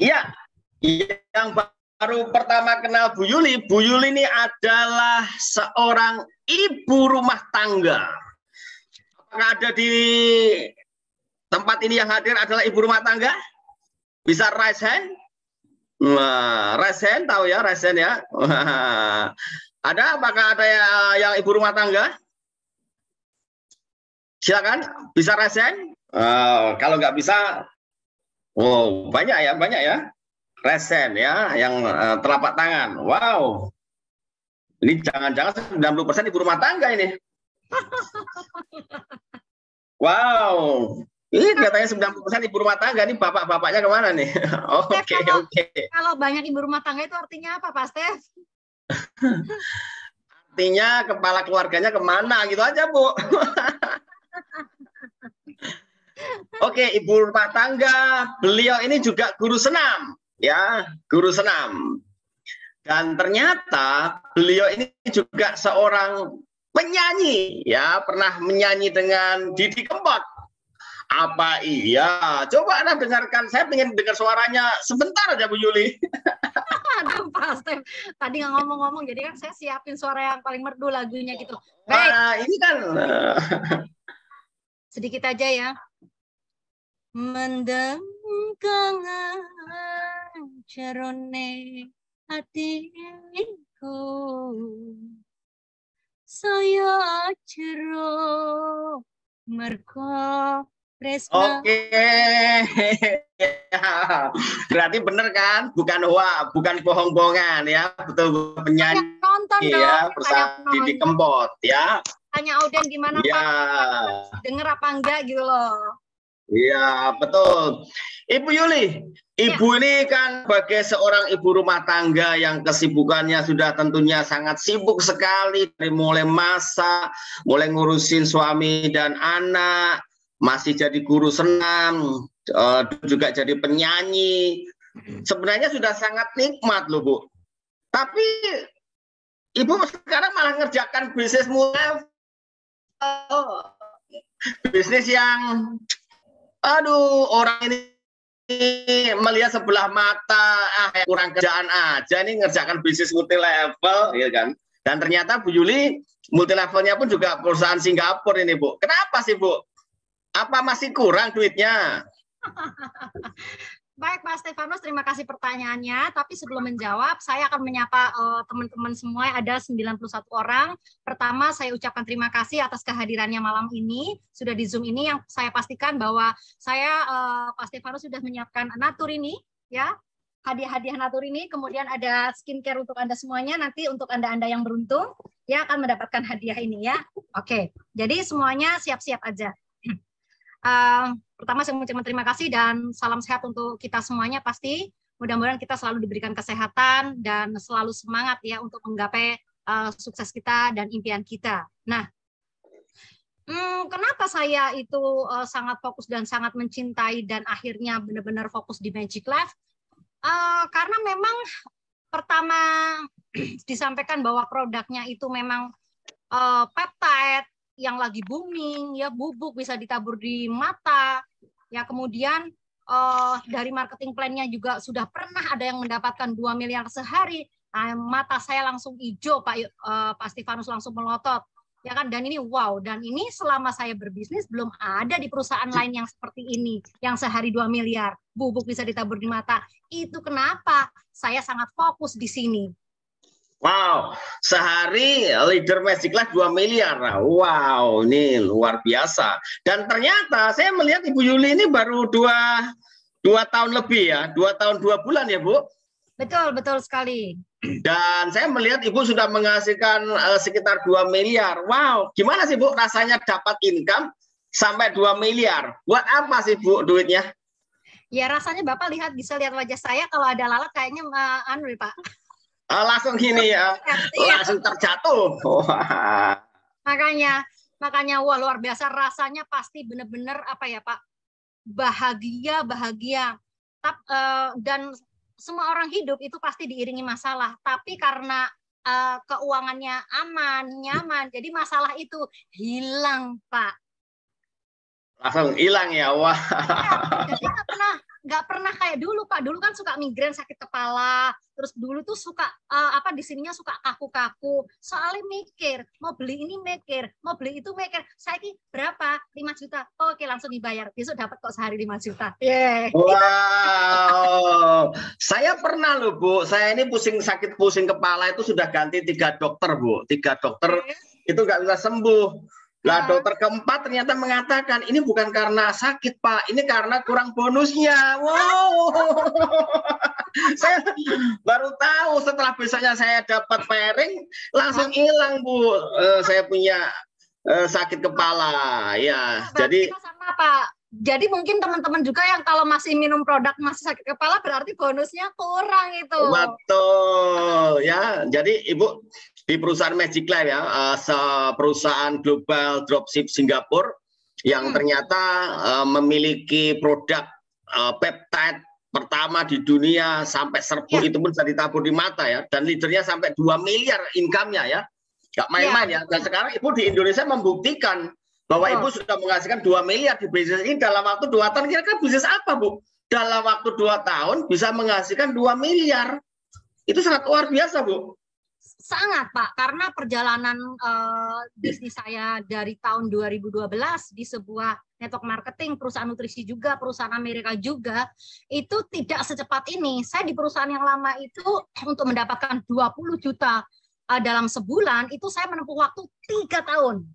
Iya, yang baru pertama kenal Bu Yuli ini adalah seorang ibu rumah tangga. Apakah ada di tempat ini yang hadir adalah ibu rumah tangga? Bisa raise hand? Nah, raise hand, tahu ya, raise hand ya. Ada, apakah ada yang ibu rumah tangga? Silakan, bisa raise hand? Kalau nggak bisa, oh banyak ya. Raise hand ya, yang telapak tangan. Wow, ini jangan-jangan 90% ibu rumah tangga ini. Wow, ini katanya 90% ibu rumah tangga, ini bapak-bapaknya kemana nih? Oke. Kalau banyak ibu rumah tangga itu artinya apa, Pak Stef? Artinya kepala keluarganya kemana gitu aja, Bu. Oke, ibu rumah tangga, beliau ini juga guru senam, ya, guru senam. Dan ternyata beliau ini juga seorang penyanyi, ya, pernah menyanyi dengan Didi Kempot. Apa iya? Coba Anda dengarkan, saya ingin dengar suaranya sebentar aja, Bu Yuli. Aduh, Pak Stef, tadi nggak ngomong-ngomong, jadi kan saya siapin suara yang paling merdu lagunya gitu. Baik. Wah, ini kan sedikit aja ya. Mendem kangen jerone hatiku, saya jero merko tresna. Oke. Berarti bener kan? Bukan bukan bohong-bohongan ya, betul penyanyi ya, bersama Didi Kempot ya. Tanya Auden gimana ya. Pak? Denger apa enggak gitu loh. Iya, betul. Ibu Yuli, Ibu ini kan sebagai seorang ibu rumah tangga yang kesibukannya sudah tentunya sangat sibuk sekali, dari mulai masak, mulai ngurusin suami dan anak, masih jadi guru senam, juga jadi penyanyi. Sebenarnya sudah sangat nikmat loh, Bu. Tapi Ibu sekarang malah ngerjakan bisnis mulai bisnis yang orang ini melihat sebelah mata, kurang kerjaan aja nih, ngerjakan bisnis multi level, ya kan? Dan ternyata Bu Yuli multi levelnya pun juga perusahaan Singapura ini, Bu. Kenapa sih, Bu? Apa masih kurang duitnya? Baik, Pak Stefanus, terima kasih pertanyaannya. Tapi sebelum menjawab, saya akan menyapa teman-teman semua, ada 91 orang. Pertama, saya ucapkan terima kasih atas kehadirannya malam ini, sudah di Zoom ini, yang saya pastikan bahwa saya, Pak Stefanus, sudah menyiapkan Natur ini, ya, hadiah-hadiah Natur ini, kemudian ada skincare untuk Anda semuanya, nanti untuk Anda-Anda yang beruntung, ya akan mendapatkan hadiah ini, ya. Oke, jadi semuanya siap-siap aja. Pertama saya mengucapkan terima kasih dan salam sehat untuk kita semuanya. Pasti mudah-mudahan kita selalu diberikan kesehatan dan selalu semangat ya untuk menggapai sukses kita dan impian kita. Nah, kenapa saya itu sangat fokus dan sangat mencintai dan akhirnya benar-benar fokus di Magic Life? Karena memang pertama disampaikan bahwa produknya itu memang peptide yang lagi booming, ya, bubuk bisa ditabur di mata, ya, kemudian dari marketing plan-nya juga sudah pernah ada yang mendapatkan 2 miliar sehari. Mata saya langsung hijau, Pak Stefanus, langsung melotot, ya kan? Dan ini wow, dan ini selama saya berbisnis belum ada di perusahaan lain yang seperti ini, yang sehari 2 miliar, bubuk bisa ditabur di mata. Itu kenapa saya sangat fokus di sini. Wow, sehari leader Magic Life 2 miliar. Wow, ini luar biasa. Dan ternyata saya melihat Ibu Yuli ini baru 2 tahun lebih ya, 2 tahun 2 bulan ya, Bu? Betul, betul sekali. Dan saya melihat Ibu sudah menghasilkan sekitar 2 miliar. Wow, gimana sih, Bu, rasanya dapat income sampai 2 miliar? Buat apa sih, Bu, duitnya? Ya, rasanya Bapak bisa lihat wajah saya, kalau ada lalat kayaknya Pak. Langsung gini ya, langsung terjatuh. Makanya wah, luar biasa rasanya, pasti benar-benar apa ya, Pak, bahagia. Dan semua orang hidup itu pasti diiringi masalah, tapi karena keuangannya aman, nyaman, jadi masalah itu hilang, Pak. Langsung hilang ya, wah. Ya, jadi nggak pernah kayak dulu Pak. Dulu kan suka migrain, sakit kepala, terus dulu tuh suka di sininya suka kaku-kaku. Soalnya mikir, mau beli ini mikir, mau beli itu mikir. Saya ini berapa? 5 juta. Oke, langsung dibayar. Besok dapat kok sehari 5 juta. Yeah. Wow, saya pernah loh Bu. Saya ini sakit pusing kepala itu sudah ganti 3 dokter Bu. 3 dokter itu nggak bisa sembuh. Lah dokter keempat ternyata mengatakan ini bukan karena sakit Pak, ini karena kurang bonusnya. Wow, saya baru tahu setelah besoknya saya dapat pairing langsung hilang Bu. Saya punya sakit kepala ya. Jadi sama Pak. Jadi mungkin teman-teman juga yang kalau masih minum produk masih sakit kepala berarti bonusnya kurang itu. Betul ya. Jadi Ibu di perusahaan Magic Life ya, perusahaan global dropship Singapura yang ternyata memiliki produk peptide pertama di dunia sampai serbu itu pun bisa ditabur di mata ya, dan leadernya sampai 2 miliar income-nya ya, nggak main-main ya. Dan sekarang Ibu di Indonesia membuktikan bahwa Ibu sudah menghasilkan 2 miliar di bisnis ini dalam waktu 2 tahun. Kira-kira bisnis apa Bu? Dalam waktu 2 tahun bisa menghasilkan 2 miliar. Itu sangat luar biasa Bu. Sangat Pak, karena perjalanan bisnis saya dari tahun 2012 di sebuah network marketing, perusahaan nutrisi juga, perusahaan Amerika juga, itu tidak secepat ini. Saya di perusahaan yang lama itu untuk mendapatkan 20 juta dalam sebulan, itu saya menempuh waktu 3 tahun.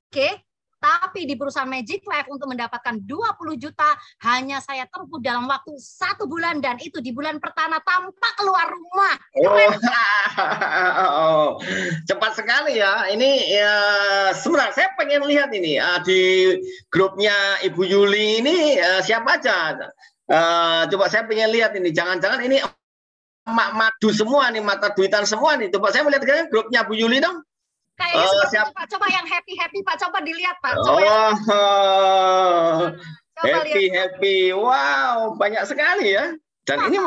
Oke? Tapi di perusahaan Magic Life untuk mendapatkan 20 juta hanya saya tempuh dalam waktu 1 bulan, dan itu di bulan pertama tanpa keluar rumah. Oh, cepat sekali ya. Ini ya, sebenarnya saya pengen lihat ini di grupnya Ibu Yuli ini siapa aja. Coba saya pengen lihat ini. Jangan-jangan ini emak madu semua nih, mata duitan semua nih. Coba saya melihat grupnya Bu Yuli dong. Kayaknya Pak, coba yang happy Pak, coba dilihat Pak. Coba happy. Wow, banyak sekali ya. Dan ini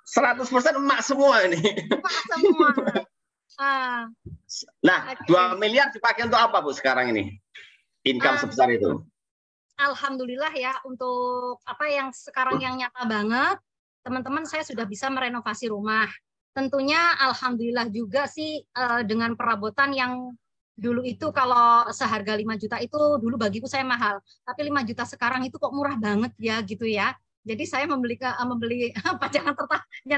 100% emak semua ini. Emak semua. Nah, 2 miliar dipakai untuk apa Bu sekarang ini? Income sebesar itu. Alhamdulillah ya, untuk apa yang sekarang yang nyata banget, teman-teman, saya sudah bisa merenovasi rumah. Tentunya alhamdulillah juga sih dengan perabotan yang dulu itu kalau seharga 5 juta itu dulu bagiku saya mahal. Tapi 5 juta sekarang itu kok murah banget ya gitu ya. Jadi saya membeli Pak, jangan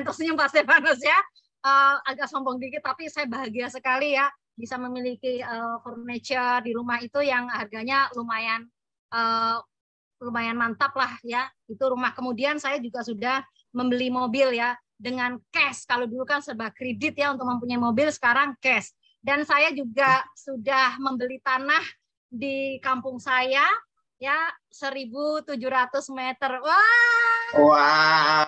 tersenyum Pak Stefanus ya. Agak sombong dikit tapi saya bahagia sekali ya bisa memiliki furniture di rumah itu yang harganya lumayan mantap lah ya. Itu rumah. Kemudian saya juga sudah membeli mobil ya, dengan cash. Kalau dulu kan serba kredit ya untuk mempunyai mobil, sekarang cash. Dan saya juga sudah membeli tanah di kampung saya ya, 1.700 meter. Wah.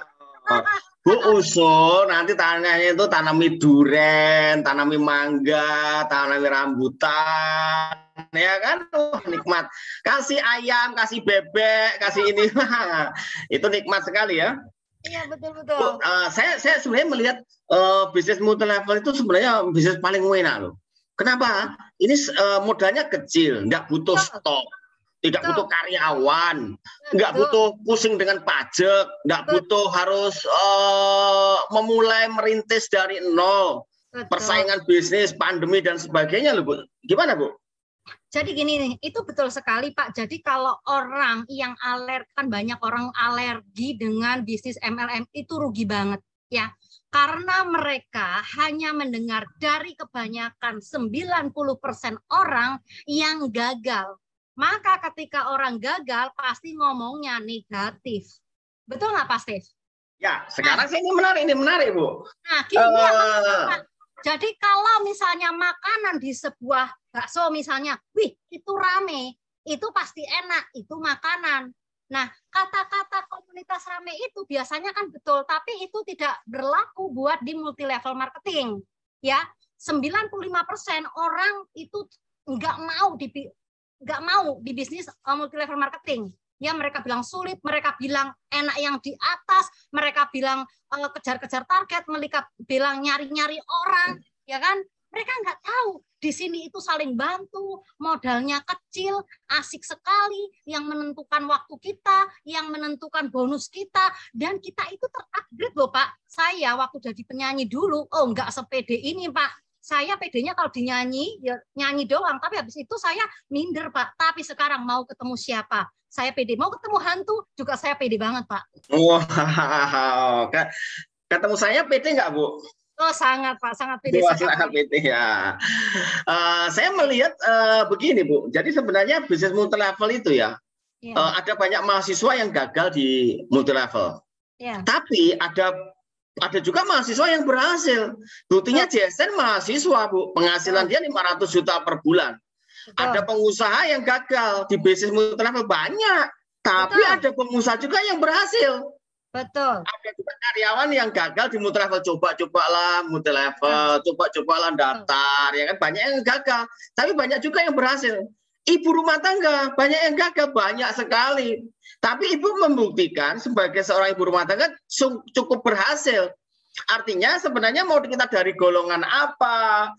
Bu usul nanti tanahnya itu tanami duren, tanami mangga, tanami rambutan, ya kan? Nikmat. Kasih ayam, kasih bebek, kasih ini. Itu nikmat sekali ya. Iya, betul. Saya sebenarnya melihat bisnis multi level itu sebenarnya bisnis paling enak loh. Kenapa? Ini modalnya kecil, nggak butuh stok, tidak butuh karyawan, nggak butuh pusing dengan pajak, nggak butuh harus memulai merintis dari nol. Persaingan bisnis, pandemi dan sebagainya loh Bu. Gimana Bu? Jadi gini nih, itu betul sekali Pak. Jadi kalau orang yang kan banyak orang alergi dengan bisnis MLM itu rugi banget ya. Karena mereka hanya mendengar dari kebanyakan 90% orang yang gagal. Maka ketika orang gagal pasti ngomongnya negatif. Betul nggak Pak Steve? Ya, sekarang sih ini menarik Bu. Nah, gini Pak. Jadi kalau misalnya makanan di sebuah bakso misalnya, wih itu rame, itu pasti enak, itu makanan. Nah, kata-kata komunitas rame itu biasanya kan betul, tapi itu tidak berlaku buat di multi level marketing. Ya, 95% orang itu nggak mau di bisnis multi level marketing. Ya, mereka bilang sulit, mereka bilang enak yang di atas, mereka bilang kejar-kejar target, mereka bilang nyari-nyari orang, ya kan? Mereka nggak tahu Di sini itu saling bantu, modalnya kecil, asik sekali, yang menentukan waktu kita, yang menentukan bonus kita, dan kita itu terupgrade loh Pak. Saya waktu jadi penyanyi dulu, oh nggak sepede ini Pak. Saya pedenya kalau dinyanyi, ya nyanyi doang, tapi habis itu saya minder Pak. Tapi sekarang mau ketemu siapa? Saya pede. Mau ketemu hantu, juga saya pede banget Pak. Wow, ketemu saya pede nggak Bu? Oh sangat Pak, sangat pede Sangat sekali. pede ya. Saya melihat begini Bu, jadi sebenarnya bisnis multi level itu ya, Ya, ada banyak mahasiswa yang gagal di multi level. ya. Tapi ada juga mahasiswa yang berhasil. Buktinya Jason mahasiswa Bu, penghasilan dia 500 juta per bulan. Betul. Ada pengusaha yang gagal di bisnis multi level banyak, tapi Betul. ada pengusaha juga yang berhasil. Betul. Ada juga karyawan yang gagal di multi level, coba-cobalah multi level, coba-cobalah daftar, ya kan banyak yang gagal, tapi banyak juga yang berhasil. Ibu rumah tangga banyak yang gagal, banyak sekali. Tapi ibu membuktikan sebagai seorang ibu rumah tangga cukup berhasil. Artinya sebenarnya mau kita dari golongan apa,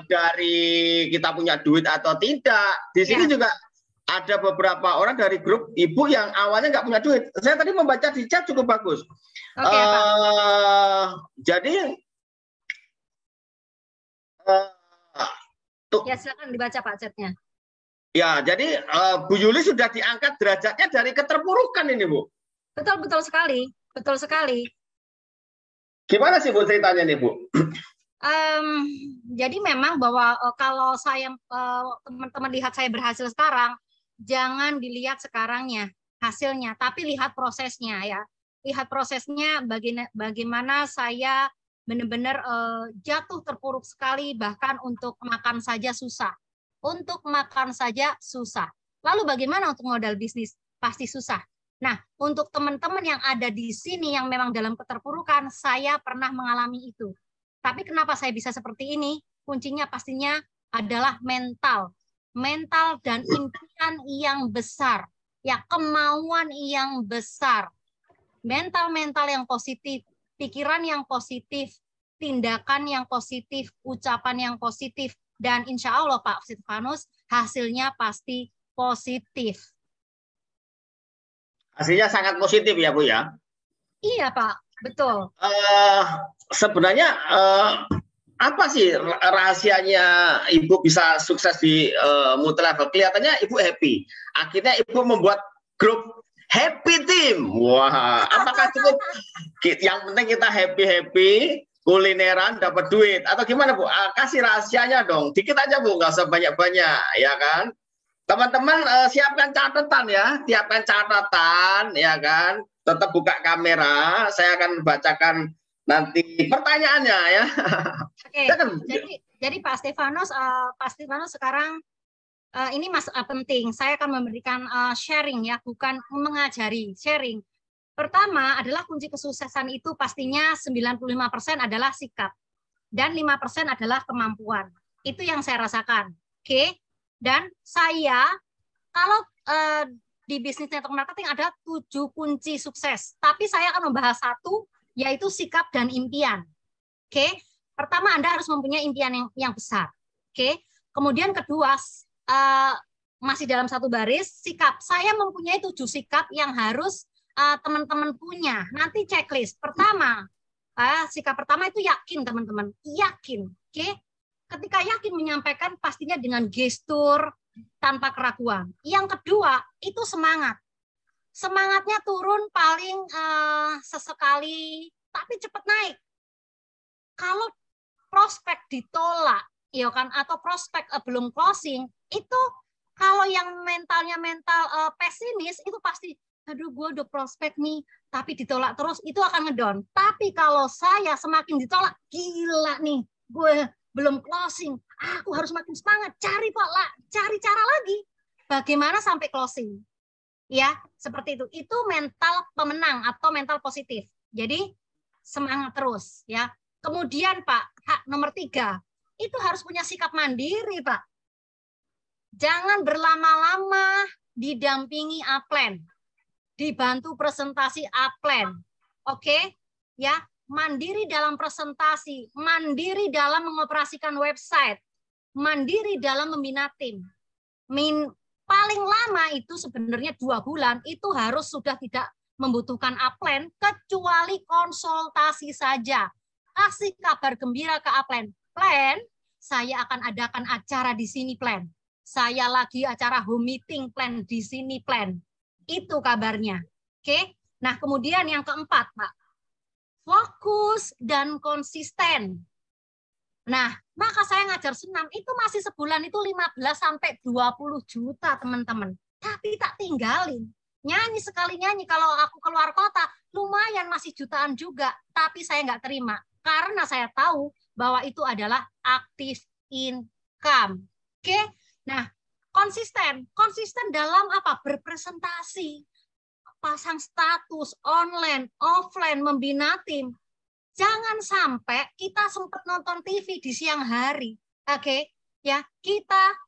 dari kita punya duit atau tidak, di sini juga ada beberapa orang dari grup ibu yang awalnya nggak punya duit. Saya tadi membaca di chat cukup bagus. Oke, Pak. Jadi ya silakan dibaca Pak chatnya. Ya, jadi Bu Yuli sudah diangkat derajatnya dari keterpurukan ini Bu. Betul, betul sekali, betul sekali. Gimana sih Bu ceritanya nih Bu? Jadi memang bahwa kalau saya teman-teman lihat saya berhasil sekarang, jangan dilihat sekarangnya hasilnya, tapi lihat prosesnya ya. Lihat prosesnya bagaimana saya benar-benar jatuh terpuruk sekali, bahkan untuk makan saja susah. Untuk makan saja susah. Lalu bagaimana untuk modal bisnis? Pasti susah. Nah, untuk teman-teman yang ada di sini yang memang dalam keterpurukan, saya pernah mengalami itu. Tapi kenapa saya bisa seperti ini? Kuncinya pastinya adalah mental. Mental dan impian yang besar. Ya, kemauan yang besar. Mental-mental yang positif, pikiran yang positif, tindakan yang positif, ucapan yang positif, dan insya Allah Pak Silvanus, hasilnya pasti positif. Hasilnya sangat positif ya Bu ya? Iya Pak, betul. Sebenarnya apa sih rahasianya Ibu bisa sukses di multi level? Kelihatannya Ibu happy. Akhirnya Ibu membuat grup Happy Team. Wah, apakah cukup? Yang penting kita happy, kulineran, dapat duit. Atau gimana Bu? Kasih rahasianya dong. Dikit aja Bu, nggak usah banyak-banyak, ya kan? Teman-teman siapkan catatan ya, siapkan catatan, ya kan? Tetap buka kamera. Saya akan bacakan nanti pertanyaannya ya. Oke. Jadi Pak Stefanus sekarang ini penting. Saya akan memberikan sharing ya, bukan mengajari, sharing. Pertama adalah kunci kesuksesan itu pastinya 95% adalah sikap dan 5% adalah kemampuan. Itu yang saya rasakan. Oke. Dan saya kalau di bisnis network marketing ada 7 kunci sukses, tapi saya akan membahas satu, yaitu sikap dan impian. Oke, pertama Anda harus mempunyai impian yang besar. Oke, kemudian kedua masih dalam satu baris, sikap. Saya mempunyai 7 sikap yang harus teman-teman punya. Nanti checklist. Pertama, sikap pertama itu yakin teman-teman, yakin. Oke, ketika yakin menyampaikan pastinya dengan gestur tanpa keraguan. Yang kedua itu semangat. Semangatnya turun paling sesekali, tapi cepat naik. Kalau prospek ditolak, ya kan, atau prospek belum closing, itu kalau yang mentalnya mental pesimis itu pasti, aduh gue udah prospek nih, tapi ditolak terus, itu akan ngedown. Tapi kalau saya semakin ditolak, gila nih, gue belum closing, aku harus makin semangat, cari cara lagi, bagaimana sampai closing. Ya, seperti itu. Itu mental pemenang atau mental positif. Jadi semangat terus ya. Kemudian Pak, nomor 3, itu harus punya sikap mandiri Pak. Jangan berlama-lama didampingi upline, dibantu presentasi upline. Oke? Ya, mandiri dalam presentasi, mandiri dalam mengoperasikan website, mandiri dalam membina tim. Paling lama itu sebenarnya 2 bulan, itu harus sudah tidak membutuhkan upline, kecuali konsultasi saja. Kasih kabar gembira ke upline. Plan, saya akan adakan acara di sini, plan. Saya lagi acara home meeting, plan, di sini, plan. Itu kabarnya. Oke. Nah, kemudian yang keempat, Pak. Fokus dan konsisten. Nah, maka saya ngajar senam itu masih sebulan itu 15 sampai 20 juta, teman-teman. Tapi tak tinggalin. Nyanyi sekali nyanyi, kalau aku keluar kota, lumayan masih jutaan juga. Tapi saya nggak terima. Karena saya tahu bahwa itu adalah active income. Oke? Nah, konsisten. Konsisten dalam apa? Berpresentasi. Pasang status, online, offline, membina tim. Jangan sampai kita sempat nonton TV di siang hari. Oke? Ya, kita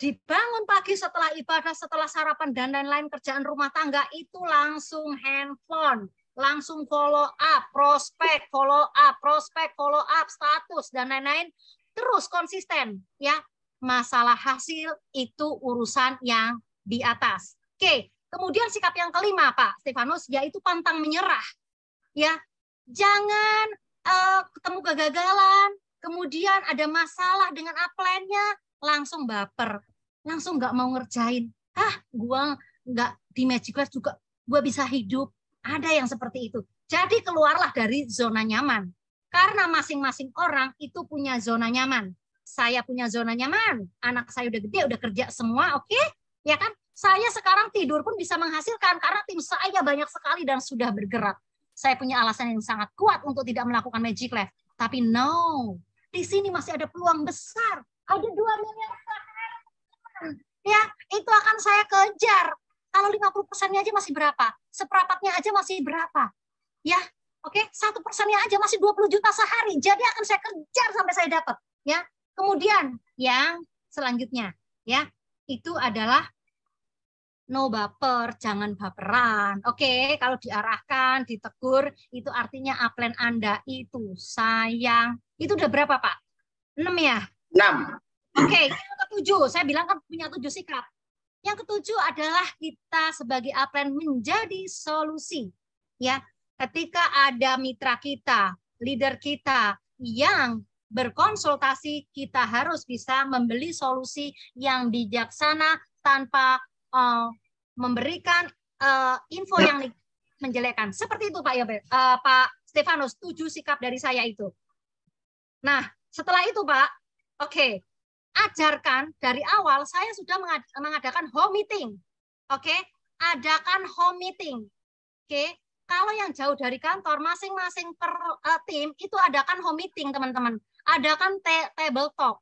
dibangun pagi setelah ibadah, setelah sarapan dan lain-lain kerjaan rumah tangga itu langsung handphone, langsung follow up, prospek, follow up, status dan lain-lain, terus konsisten ya. Masalah hasil itu urusan yang di atas. Oke, kemudian sikap yang kelima Pak Stefanus yaitu pantang menyerah. Ya, jangan ketemu kegagalan, kemudian ada masalah dengan upline-nya, langsung baper. Langsung nggak mau ngerjain. Gua nggak di Magic Class juga, gua bisa hidup. Ada yang seperti itu. Jadi keluarlah dari zona nyaman. Karena masing-masing orang itu punya zona nyaman. Saya punya zona nyaman. Anak saya udah gede, udah kerja semua, oke? Ya kan? Saya sekarang tidur pun bisa menghasilkan karena tim saya banyak sekali dan sudah bergerak. Saya punya alasan yang sangat kuat untuk tidak melakukan Magic Life. Tapi no, di sini masih ada peluang besar. Ada 2 miliar. Ya, itu akan saya kejar. Kalau 50%-nya aja masih berapa? Seperempatnya aja masih berapa? Ya, oke, 1%-nya aja masih 20 juta sehari. Jadi akan saya kejar sampai saya dapat. Ya, kemudian yang selanjutnya, ya, itu adalah no baper, jangan baperan. Oke, kalau diarahkan, ditegur, itu artinya upline Anda itu sayang. Itu udah berapa, Pak? 6 ya? 6. Oke, yang ketujuh, saya bilang kan punya 7 sikap. Yang ketujuh adalah kita sebagai upline menjadi solusi. Ya, ketika ada mitra kita, leader kita yang berkonsultasi, kita harus bisa membeli solusi yang bijaksana tanpa memberikan info yang menjelekkan. Seperti itu Pak Yobel, Pak Stefanus, 7 sikap dari saya itu. Nah, setelah itu Pak, oke. Ajarkan dari awal saya sudah mengadakan home meeting. Oke, adakan home meeting. Oke, kalau yang jauh dari kantor masing-masing per tim itu adakan home meeting, teman-teman. Adakan table talk.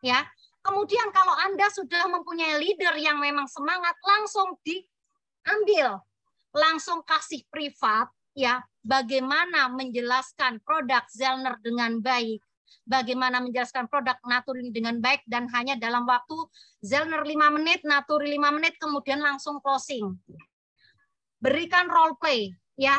Ya. Kemudian kalau Anda sudah mempunyai leader yang memang semangat, langsung diambil. Langsung kasih privat ya, bagaimana menjelaskan produk Zellner dengan baik. Bagaimana menjelaskan produk Naturi dengan baik dan hanya dalam waktu Zellner 5 menit, Naturi 5 menit, kemudian langsung closing. Berikan role play, ya,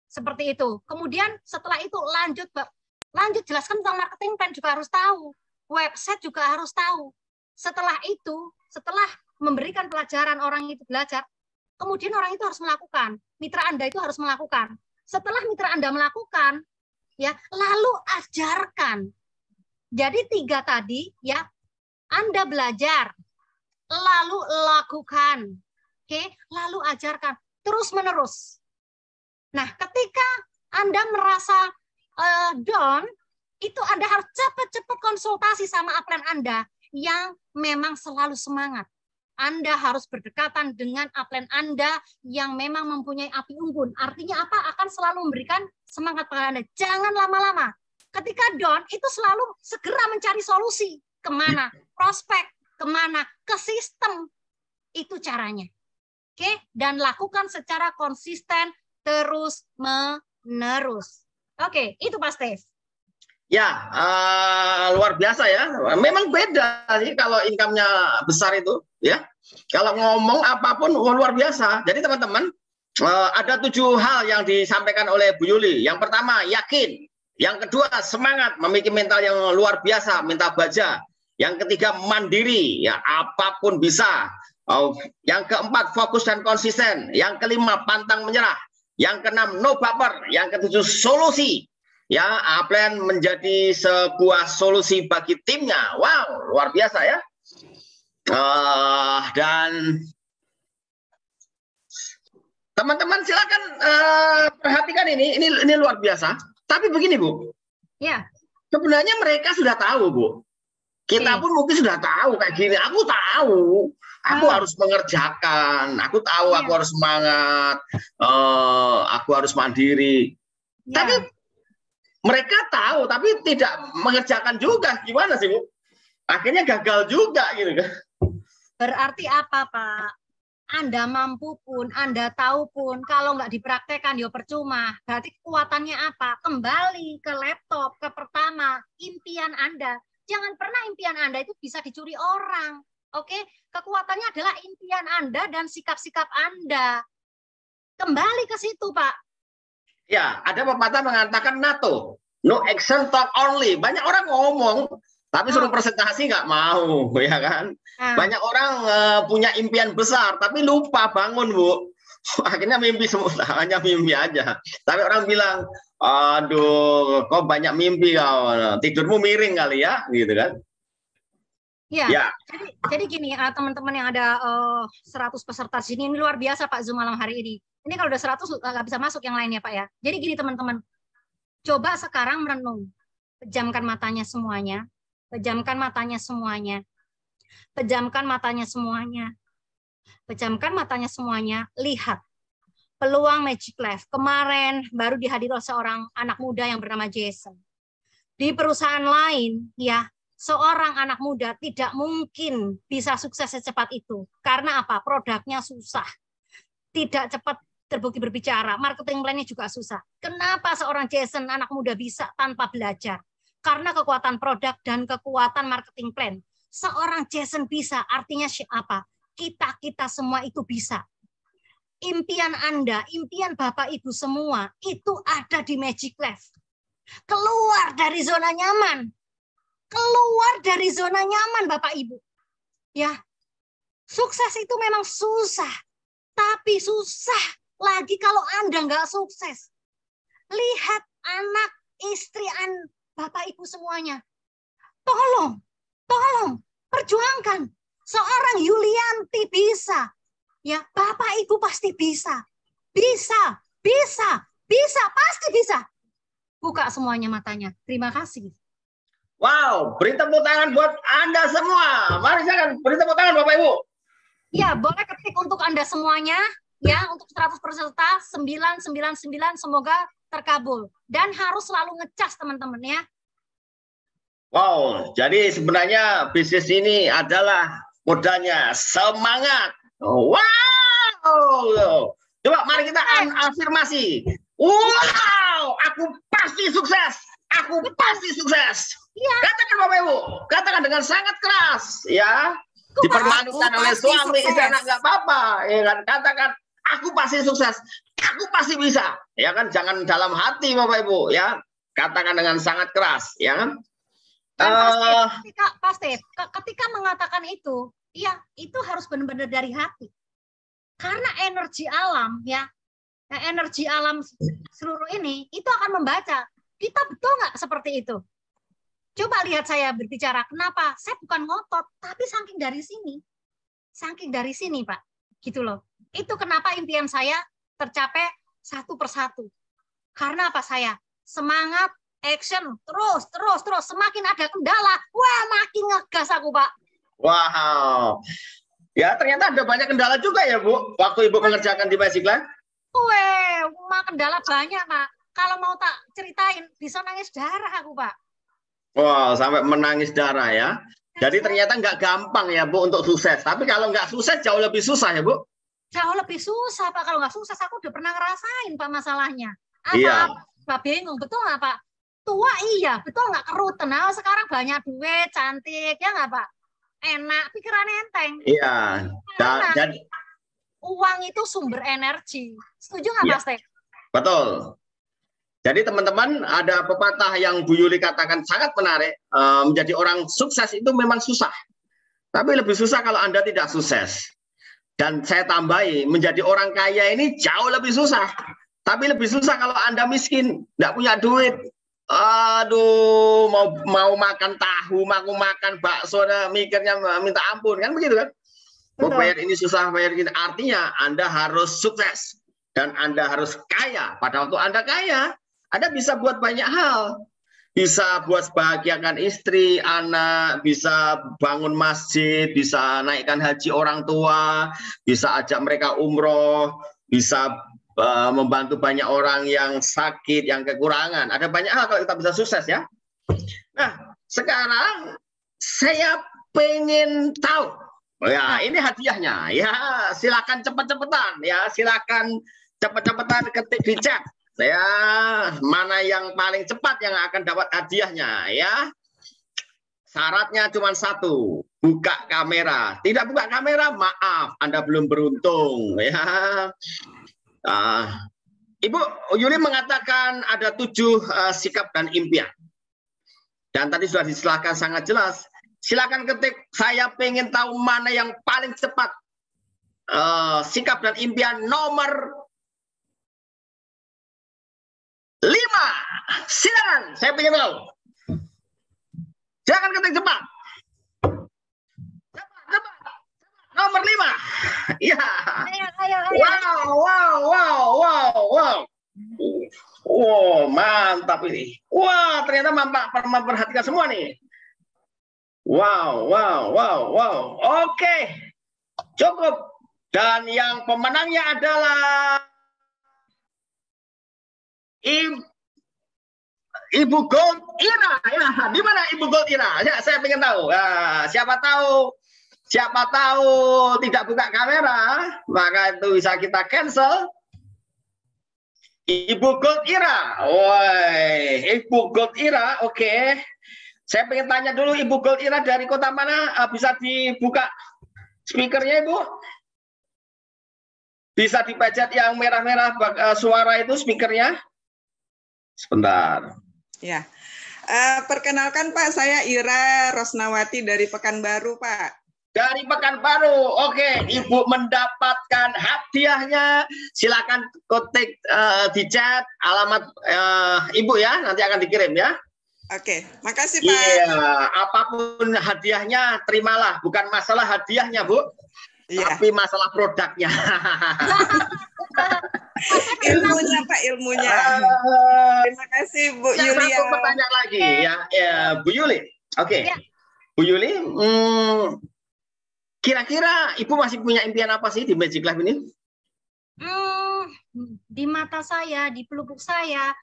seperti itu. Kemudian setelah itu lanjut jelaskan tentang marketing plan juga harus tahu, website juga harus tahu. Setelah itu, setelah memberikan pelajaran orang itu belajar, kemudian orang itu harus melakukan, mitra Anda itu harus melakukan. Setelah mitra Anda melakukan, ya, lalu ajarkan. Jadi 3 tadi ya, Anda belajar, lalu lakukan, oke, lalu ajarkan terus menerus. Nah, ketika Anda merasa down, itu Anda harus cepat-cepat konsultasi sama upline Anda yang memang selalu semangat. Anda harus berdekatan dengan upline Anda yang memang mempunyai api unggun. Artinya apa? Akan selalu memberikan semangat pada Anda. Jangan lama-lama. Ketika down, itu selalu segera mencari solusi. Kemana? Prospek. Kemana? Ke sistem. Itu caranya. Oke? Dan lakukan secara konsisten, terus-menerus. Oke, itu Pak Stef. Ya, luar biasa ya. Memang beda sih kalau income-nya besar itu. Ya, kalau ngomong apapun luar biasa. Jadi teman-teman, ada 7 hal yang disampaikan oleh Bu Yuli. Yang pertama, yakin. Yang kedua, semangat, memiliki mental yang luar biasa, mental baja. Yang ketiga, mandiri, ya apapun bisa. Yang keempat, fokus dan konsisten. Yang kelima, pantang menyerah. Yang keenam, no baper. Yang ketujuh, solusi. Ya, Aplen menjadi sebuah solusi bagi timnya. Wow, luar biasa ya. Dan teman-teman silakan perhatikan ini luar biasa. Tapi begini Bu, Ya. Sebenarnya mereka sudah tahu Bu. Kita pun mungkin sudah tahu kayak gini. Aku tahu, aku harus mengerjakan. Aku tahu aku harus semangat. Aku harus mandiri. Tapi mereka tahu, tapi tidak mengerjakan juga. Gimana sih Bu? Akhirnya gagal juga gitu kan. Berarti apa Pak? Anda mampu pun, Anda tahu pun, kalau nggak dipraktekkan ya percuma. Berarti kekuatannya apa? Kembali ke laptop, ke pertama, impian Anda. Jangan pernah impian Anda itu bisa dicuri orang. Oke? Kekuatannya adalah impian Anda dan sikap-sikap Anda. Kembali ke situ, Pak. Ya, ada pepatah mengatakan NATO. No action, talk only. Banyak orang ngomong, tapi suruh presentasi nggak mau, ya kan? Banyak orang punya impian besar, tapi lupa bangun, Bu. Akhirnya mimpi semua, hanya mimpi aja. Tapi orang bilang, aduh, kok banyak mimpi kau, tidurmu miring kali ya, gitu kan? Ya. Jadi gini, teman-teman yang ada 100 peserta di sini, ini luar biasa Pak Zoom malam hari ini. Ini kalau udah 100 nggak bisa masuk yang lainnya Pak ya. Jadi gini teman-teman, coba sekarang merenung, pejamkan matanya semuanya. Pejamkan matanya semuanya. Pejamkan matanya semuanya. Pejamkan matanya semuanya. Lihat peluang Magic Life. Kemarin baru dihadiri oleh seorang anak muda yang bernama Jason. Di perusahaan lain, ya, seorang anak muda tidak mungkin bisa sukses secepat itu. Karena apa? Produknya susah. Tidak cepat terbukti berbicara. Marketing plan-nya juga susah. Kenapa seorang Jason, anak muda, bisa tanpa belajar? Karena kekuatan produk dan kekuatan marketing plan. Seorang Jason bisa, artinya apa? Kita semua itu bisa. Impian Anda, impian Bapak Ibu semua, itu ada di Magic Life. Keluar dari zona nyaman. Keluar dari zona nyaman Bapak Ibu. Ya, sukses itu memang susah. Tapi susah lagi kalau Anda nggak sukses. Lihat anak, istri Bapak Ibu semuanya. Tolong perjuangkan. Seorang Yulianti bisa. Ya, Bapak Ibu pasti bisa. Bisa, pasti bisa. Buka semuanya matanya. Terima kasih. Wow, beri tepuk tangan buat Anda semua. Mari silakan beri tepuk tangan Bapak Ibu. Ya, boleh ketik untuk Anda semuanya. Ya, untuk 100 peserta 999 semoga terkabul. Dan harus selalu ngecas teman-teman ya. Wow, jadi sebenarnya bisnis ini adalah modalnya semangat. Wow. Coba mari kita afirmasi. Wow, aku pasti sukses. Aku pasti sukses. Ya. Katakan Bapak Ibu, katakan dengan sangat keras, ya. Dipermalukan oleh suami, istri, anak nggak apa-apa, ya kan? Katakan, aku pasti sukses, aku pasti bisa, ya kan? Jangan dalam hati Bapak Ibu, ya. Katakan dengan sangat keras, ya kan? Pasti, ketika mengatakan itu, ya itu harus benar-benar dari hati. Karena energi alam, ya, energi alam seluruh ini itu akan membaca. Kita betul nggak seperti itu? Coba lihat saya berbicara. Kenapa? Saya bukan ngotot, tapi saking dari sini, Pak. Gitu loh. Itu kenapa impian saya tercapai satu persatu. Karena apa saya? Semangat, action, terus. Semakin ada kendala, wah makin ngegas aku, Pak. Wow. Ya ternyata ada banyak kendala juga ya, Bu. Waktu Ibu mengerjakan di Magic Life. Kendala banyak, Pak. Kalau mau tak ceritain, bisa nangis darah aku, Pak. Wow, sampai menangis darah ya. Jadi ternyata nggak gampang ya, Bu, untuk sukses. Tapi kalau nggak sukses, jauh lebih susah ya, Bu? Jauh lebih susah, Pak. Kalau nggak sukses, aku udah pernah ngerasain, Pak, masalahnya. Iya. Pak bingung, betul nggak, Pak? Tua iya, betul nggak keruten. Nah, sekarang banyak duit, cantik, ya nggak, Pak? Enak, pikiran enteng. Iya. Dan uang itu sumber energi. Setuju nggak, Pak Stef? Betul. Jadi teman-teman, ada pepatah yang Bu Yuli katakan sangat menarik, menjadi orang sukses itu memang susah. Tapi lebih susah kalau Anda tidak sukses. Dan saya tambahi, menjadi orang kaya ini jauh lebih susah. Tapi lebih susah kalau Anda miskin, tidak punya duit. Aduh, mau makan tahu, mau makan bakso, mikirnya minta ampun, kan begitu kan? Mau bayar ini susah, bayar gitu. Artinya Anda harus sukses dan Anda harus kaya. Pada waktu Anda kaya, Anda bisa buat banyak hal. Bisa buat bahagiakan istri, anak, bisa bangun masjid, bisa naikkan haji orang tua, bisa ajak mereka umroh, bisa membantu banyak orang yang sakit, yang kekurangan. Ada banyak hal kalau kita bisa sukses ya. Nah, sekarang saya pengen tahu. Ya, ini hadiahnya. Ya, silakan cepat-cepatan ya, silakan cepat-cepatan ketik di chat. Ya, mana yang paling cepat yang akan dapat hadiahnya ya. Syaratnya cuma satu, buka kamera. Tidak buka kamera, maaf, Anda belum beruntung ya. Ibu Yuli mengatakan ada 7 sikap dan impian. Dan tadi sudah disilakan sangat jelas. Silakan ketik, saya pengen tahu mana yang paling cepat. Sikap dan impian nomor 5. Silakan, saya pengen tahu. Silakan ketik cepat. Cepat. Nomor 5. Ya. Ayo. Wow. Wow, mantap ini. Wah, ternyata memperhatikan semua nih. Wow. Oke. Cukup. Dan yang pemenangnya adalah Ibu Gold Ira. Ya, di mana Ibu Gold Ira? Ya, saya ingin tahu. Ya, siapa tahu tidak buka kamera, maka itu bisa kita cancel. Ibu Gold Ira. Woi, Ibu Gold Ira, oke. Saya pengen tanya dulu, Ibu Gold Ira dari kota mana? Bisa dibuka speakernya, Ibu? Bisa dipencet yang merah-merah suara itu speakernya? Sebentar. Ya, perkenalkan Pak, saya Ira Rosnawati dari Pekanbaru, Pak. Dari Pekanbaru, oke. Ibu mendapatkan hadiahnya. Silakan ketik di chat alamat Ibu ya, nanti akan dikirim ya. Oke, makasih Pak. Iya, apapun hadiahnya terimalah, bukan masalah hadiahnya Bu, tapi masalah produknya. Ilmunya Pak, ilmunya. Terima kasih Bu Yuli. Satu pertanyaan lagi ya, Bu Yuli. Oke, Bu Yuli, kira-kira Ibu masih punya impian apa sih di Magic Life ini? Di mata saya, di pelupuk saya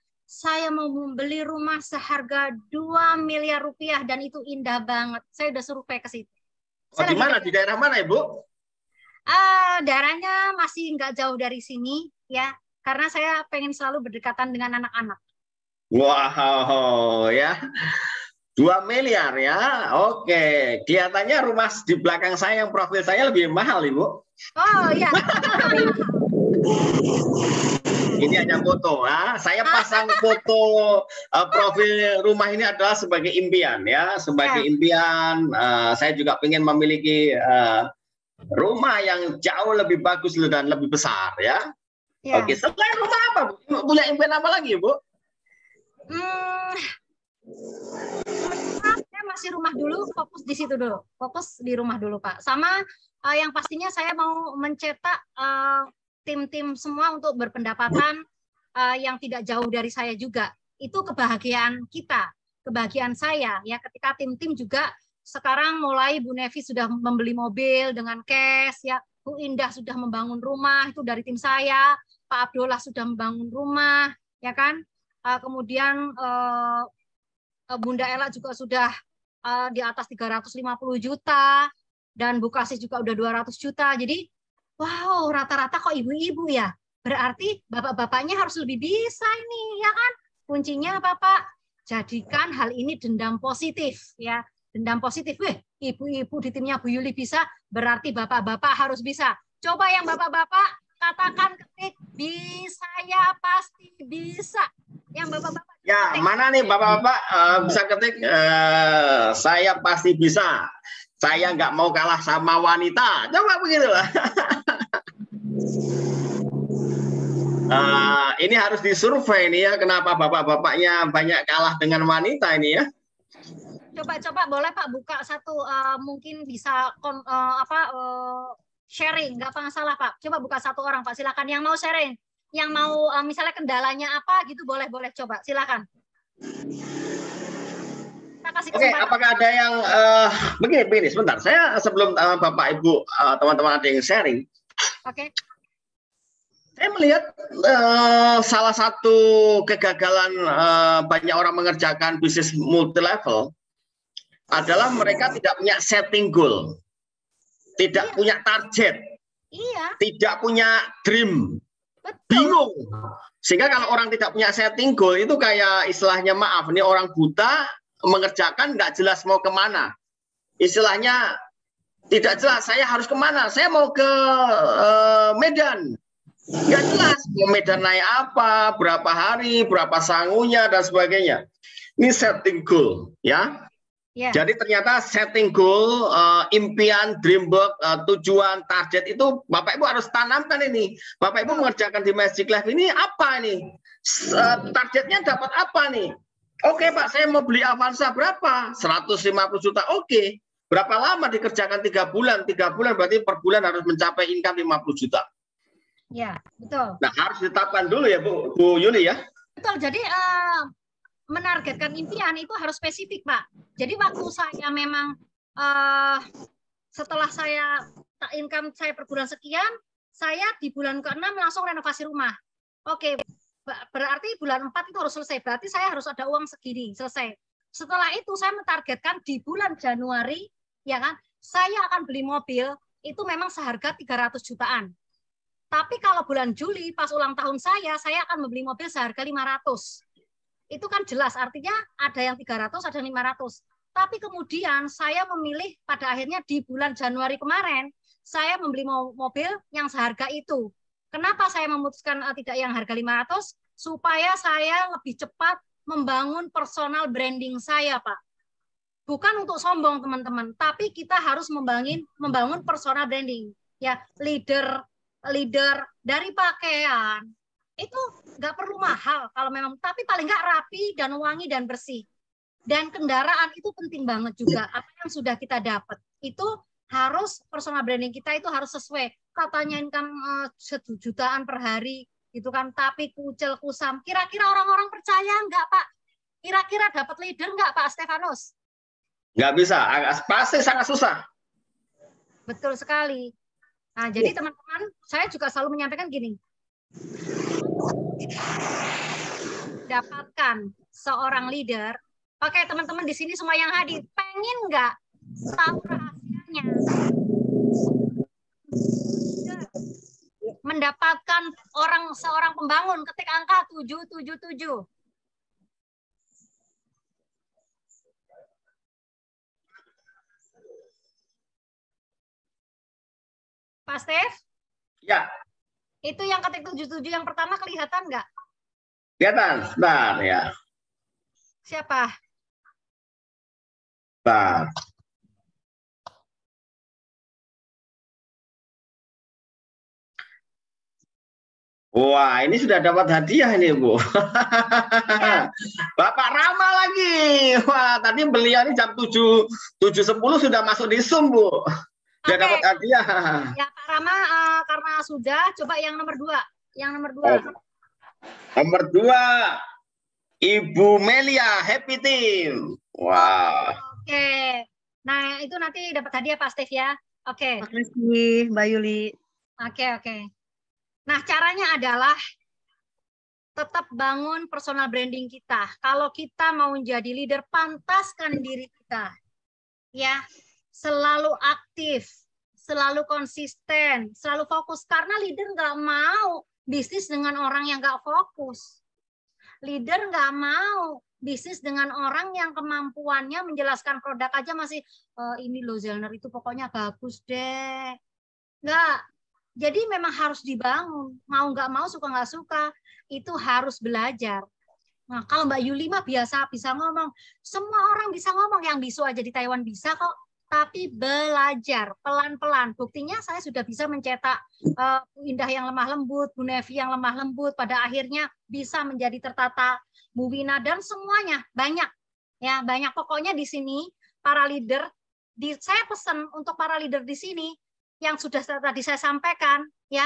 mau membeli rumah seharga 2 miliar rupiah dan itu indah banget. Saya udah survei ke situ. Di mana? Di daerah mana, Ibu? Daerahnya masih nggak jauh dari sini ya, karena saya pengen selalu berdekatan dengan anak-anak. Wow, ya. 2 miliar ya. Oke, kelihatannya rumah di belakang saya yang profil saya lebih mahal, Ibu. Oh iya. Ini hanya foto ya. Saya pasang foto profil rumah ini adalah sebagai impian ya, sebagai impian. Saya juga ingin memiliki rumah yang jauh lebih bagus dan lebih besar ya. Oke, selain rumah apa, Bu? Punya impian apa lagi, Bu? Saya masih rumah dulu, fokus di situ dulu. Fokus di rumah dulu, Pak. Sama yang pastinya saya mau mencetak tim-tim semua untuk berpendapatan yang tidak jauh dari saya juga. Itu kebahagiaan kita, kebahagiaan saya ya, ketika tim-tim juga sekarang mulai Bu Nevi sudah membeli mobil dengan cash ya, Bu Indah sudah membangun rumah itu dari tim saya, Pak Abdullah sudah membangun rumah ya kan. Kemudian Bunda Ella juga sudah di atas 350 juta dan Bu Kasih juga udah 200 juta. Jadi wow, rata-rata kok ibu-ibu ya. Berarti bapak-bapaknya harus lebih bisa ini, ya kan? Kuncinya apa, Pak? Jadikan hal ini dendam positif, ya. Dendam positif. Ibu-ibu di timnya Bu Yuli bisa, berarti bapak-bapak harus bisa. Coba yang bapak-bapak katakan ketik, bisa ya, pasti bisa. Yang bapak-bapak. Ya, mana nih bapak-bapak bisa ketik? Saya pasti bisa. Saya nggak mau kalah sama wanita. Coba begitu lah. Ini harus disurvei nih ya. Kenapa bapak-bapaknya banyak kalah dengan wanita ini ya? Coba boleh Pak buka satu mungkin bisa sharing, nggak masalah Pak. Coba buka satu orang Pak, silakan yang mau sharing, yang mau misalnya kendalanya apa gitu boleh coba, silakan. Oke, apakah ada yang begini sebentar. Saya sebelum Bapak Ibu teman-teman ada yang sharing. Oke. Saya melihat salah satu kegagalan banyak orang mengerjakan bisnis multi level adalah mereka tidak punya setting goal, tidak punya target, tidak punya dream, bingung. Sehingga kalau orang tidak punya setting goal itu kayak istilahnya maaf, ini orang buta mengerjakan nggak jelas mau kemana. Istilahnya tidak jelas, saya harus kemana, saya mau ke Medan. Nggak jelas, mau Medan naik apa, berapa hari, berapa sangunya, dan sebagainya. Ini setting goal, ya. Jadi ternyata setting goal, impian, dream work, tujuan, target itu Bapak Ibu harus tanamkan ini. Bapak Ibu mengerjakan di Magic Life ini apa ini? Targetnya dapat apa nih? Oke Pak, saya mau beli Avanza berapa? 150 juta. Oke. Berapa lama dikerjakan? 3 bulan. 3 bulan berarti per bulan harus mencapai income 50 juta. Ya, betul. Nah, harus ditetapkan dulu ya Bu Yuli ya. Betul. Jadi menargetkan impian itu harus spesifik, Pak. Jadi waktu saya memang setelah saya income saya per bulan sekian, saya di bulan ke-6 langsung renovasi rumah. Oke, berarti bulan 4 itu harus selesai. Berarti saya harus ada uang segini, selesai. Setelah itu saya mentargetkan di bulan Januari, ya kan, saya akan beli mobil itu memang seharga 300 jutaan. Tapi kalau bulan Juli pas ulang tahun saya akan membeli mobil seharga 500. Itu kan jelas, artinya ada yang 300, ada yang 500. Tapi kemudian saya memilih pada akhirnya di bulan Januari kemarin, saya membeli mobil yang seharga itu. Kenapa saya memutuskan tidak yang harga 500? Supaya saya lebih cepat membangun personal branding saya, Pak. Bukan untuk sombong, teman-teman, tapi kita harus membangun personal branding. Ya, leader dari pakaian itu nggak perlu mahal kalau memang, tapi paling nggak rapi dan wangi dan bersih. Dan kendaraan itu penting banget juga. Apa yang sudah kita dapat itu harus personal branding kita itu harus sesuai. Katanya income 1 jutaan per hari gitu kan, tapi kucel kusam. Kira-kira orang-orang percaya nggak Pak? Kira-kira dapat leader nggak Pak Stefanus? Nggak bisa, pasti sangat susah. Betul sekali. Nah, jadi teman-teman, saya juga selalu menyampaikan gini. Dapatkan seorang leader, pakai teman-teman di sini semua yang hadir, pengen nggak tahu rahasianya? Mendapatkan seorang pembangun, ketik angka 777. Pak Stef? Ya. Itu yang ketik 77 yang pertama kelihatan nggak? Kelihatan, sebentar ya. Siapa? Sebentar. Wah, ini sudah dapat hadiah ini, Bu. Ya. Bapak Rama lagi. Wah, tadi beliau ini jam 7.10 sudah masuk di Zoom, Bu. Sudah dapat hadiah. Ya, Pak Rama, karena sudah, coba yang nomor 2. Yang nomor 2. Nomor 2, Ibu Melia, Happy Team. Wow. Oke. Nah, itu nanti dapat hadiah Pak Stef ya. Oke. Terima kasih, Mbak Yuli. Oke. Nah, caranya adalah tetap bangun personal branding kita. Kalau kita mau menjadi leader, pantaskan diri kita. Ya, selalu aktif, selalu konsisten, selalu fokus. Karena leader nggak mau bisnis dengan orang yang nggak fokus. Leader nggak mau bisnis dengan orang yang kemampuannya menjelaskan produk aja masih ini loh Zelner itu pokoknya bagus deh. Nggak. Jadi memang harus dibangun. Mau nggak mau, suka nggak suka, itu harus belajar. Nah, kalau Mbak Yuli mah biasa bisa ngomong. Semua orang bisa ngomong, yang bisu aja di Taiwan bisa kok. Tapi belajar pelan-pelan. Buktinya saya sudah bisa mencetak Bu Indah yang lemah lembut, Bu Nevi yang lemah lembut. Pada akhirnya bisa menjadi tertata, Bu Wina, dan semuanya banyak. Ya, banyak. Pokoknya di sini para leader, saya pesan untuk para leader di sini yang sudah tadi saya sampaikan, ya,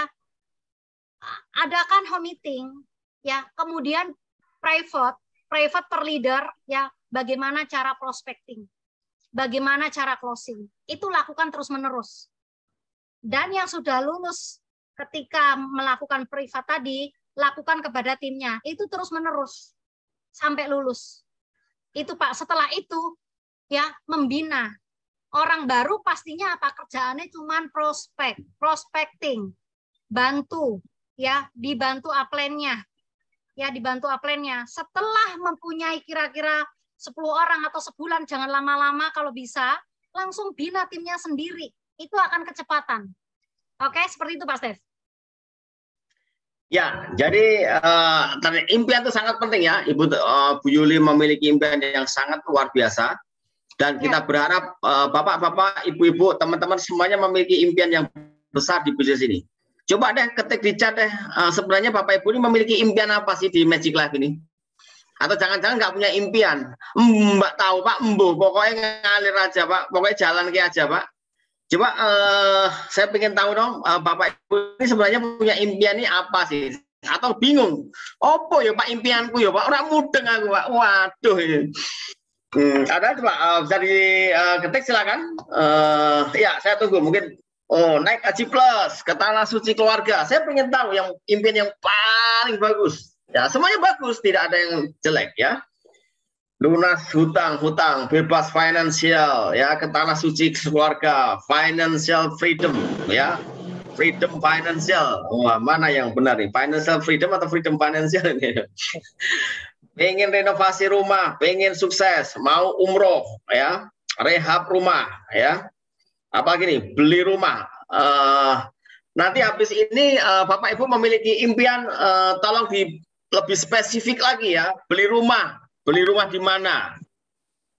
adakan home meeting, ya, kemudian private per leader, ya, bagaimana cara prospecting, bagaimana cara closing, itu lakukan terus menerus. Dan yang sudah lulus ketika melakukan privat tadi, lakukan kepada timnya, itu terus menerus sampai lulus. Itu Pak. Setelah itu, ya, membina orang baru, pastinya apa kerjaannya cuman prospecting, bantu, ya, dibantu upline-nya, ya, dibantu upline-nya. Setelah mempunyai kira-kira 10 orang atau sebulan, jangan lama-lama, kalau bisa langsung bina timnya sendiri, itu akan kecepatan. Oke, seperti itu Pak Stef. Ya, jadi impian itu sangat penting ya, Ibu Bu Yuli memiliki impian yang sangat luar biasa, dan kita berharap bapak-bapak, ibu-ibu, teman-teman semuanya memiliki impian yang besar di bisnis ini. Coba deh ketik di chat deh, sebenarnya Bapak Ibu ini memiliki impian apa sih di Magic Life ini? Atau jangan-jangan nggak punya impian? Mbak tahu Pak, pokoknya ngalir aja Pak, pokoknya jalan ke aja Pak. Coba saya pengen tahu dong, Bapak Ibu ini sebenarnya punya impian ini apa sih? Atau bingung? Opo ya Pak impianku ya Pak? Orang mudeng aku Pak. Waduh ini. Ada Pak, bisa diketik silakan. Ya, saya tunggu. Mungkin naik Haji Plus ke Tanah Suci Keluarga. Saya pengen tahu yang impian yang paling bagus. Ya, semuanya bagus, tidak ada yang jelek ya. Lunas hutang, bebas finansial, ya, ke Tanah Suci Keluarga, financial freedom, ya, freedom financial. Wah, mana yang benar nih, financial freedom atau freedom financial ini? Pengen renovasi rumah, pengen sukses, mau umroh, ya, rehab rumah, ya, apa gini, beli rumah. Nanti habis ini Bapak Ibu memiliki impian, tolong lebih spesifik lagi ya, beli rumah di mana,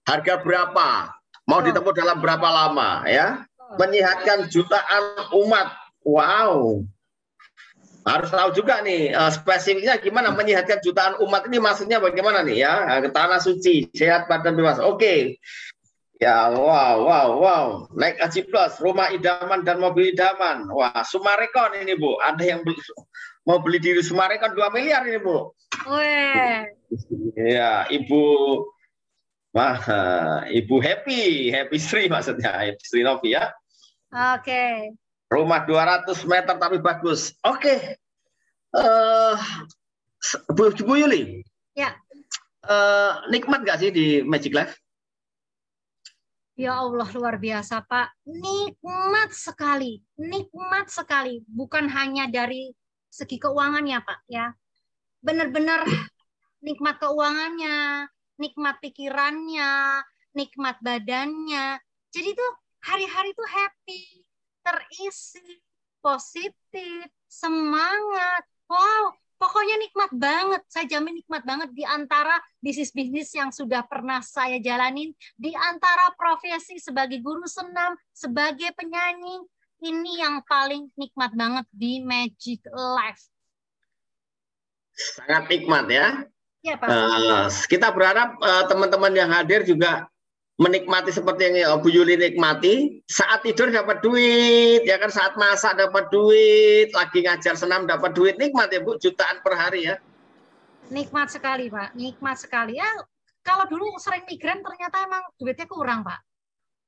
harga berapa, mau ditempuh dalam berapa lama, ya, menyehatkan jutaan umat. Wow, harus tahu juga nih spesifiknya gimana menyehatkan jutaan umat ini, maksudnya bagaimana nih ya, ke Tanah Suci, sehat badan bebas. Oke. Ya, wow, naik Haji Plus, rumah idaman dan mobil idaman. Wah, Sumarekon ini Bu, ada yang mau beli di Sumarekon 2 miliar ini Bu. Weh. Ya, Ibu Happy Sri maksudnya, Happy Sri Novi ya. Oke. Rumah 200 meter tapi bagus. Oke. Bu Yuli. Ya. Nikmat nggak sih di Magic Life? Ya Allah, luar biasa Pak. Nikmat sekali. Bukan hanya dari segi keuangannya Pak, ya. Benar-benar nikmat keuangannya, nikmat pikirannya, nikmat badannya. Jadi tuh hari-hari tuh happy, terisi, positif, semangat. Wow, pokoknya nikmat banget. Saya jamin nikmat banget di antara bisnis-bisnis yang sudah pernah saya jalanin, di antara profesi sebagai guru senam, sebagai penyanyi. Ini yang paling nikmat banget di Magic Life. Sangat nikmat ya. Ya, Pak. Kita berharap teman-teman yang hadir juga menikmati seperti yang Bu Yuli nikmati. Saat tidur dapat duit, ya kan, saat masak dapat duit, lagi ngajar senam dapat duit, nikmat ya Bu, jutaan per hari ya. Nikmat sekali Pak, nikmat sekali ya. Kalau dulu sering migrain ternyata emang duitnya kurang Pak.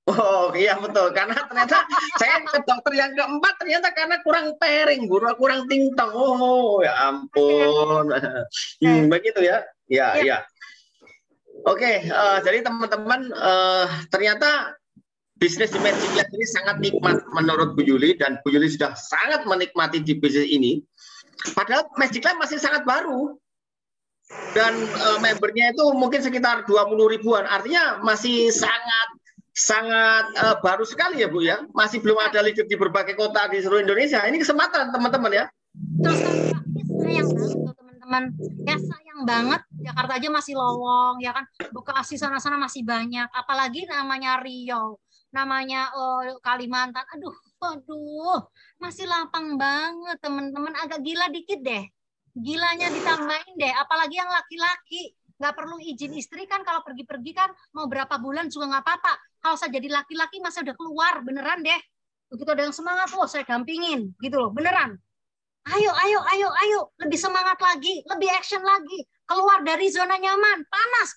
Oh iya betul, karena ternyata saya ke dokter yang keempat ternyata karena kurang pairing, kurang tingtong. Oh ya ampun, begitu ya, ya. Oke, jadi teman-teman, ternyata bisnis di Magic Life ini sangat nikmat menurut Bu Yuli, dan Bu Yuli sudah sangat menikmati di bisnis ini. Padahal Magic Life masih sangat baru, dan membernya itu mungkin sekitar 20 ribuan, artinya masih sangat baru sekali ya Bu ya, masih belum ada leader di berbagai kota di seluruh Indonesia. Ini kesempatan teman-teman ya. Terus Pak, ini sayang banget teman-teman teman-teman. Ya sayang banget, Jakarta aja masih lowong, ya kan. Bekasi sana-sana masih banyak. Apalagi namanya Riau, namanya Kalimantan. Aduh, masih lapang banget teman-teman. Agak gila dikit deh. Gilanya ditambahin deh. Apalagi yang laki-laki. Nggak perlu izin istri kan kalau pergi-pergi kan mau berapa bulan juga nggak apa-apa. Kalau saya jadi laki-laki masa udah keluar beneran deh. Begitu ada yang semangat, saya dampingin gitu loh, beneran. Ayo, lebih semangat lagi, lebih action lagi. Keluar dari zona nyaman. Panas.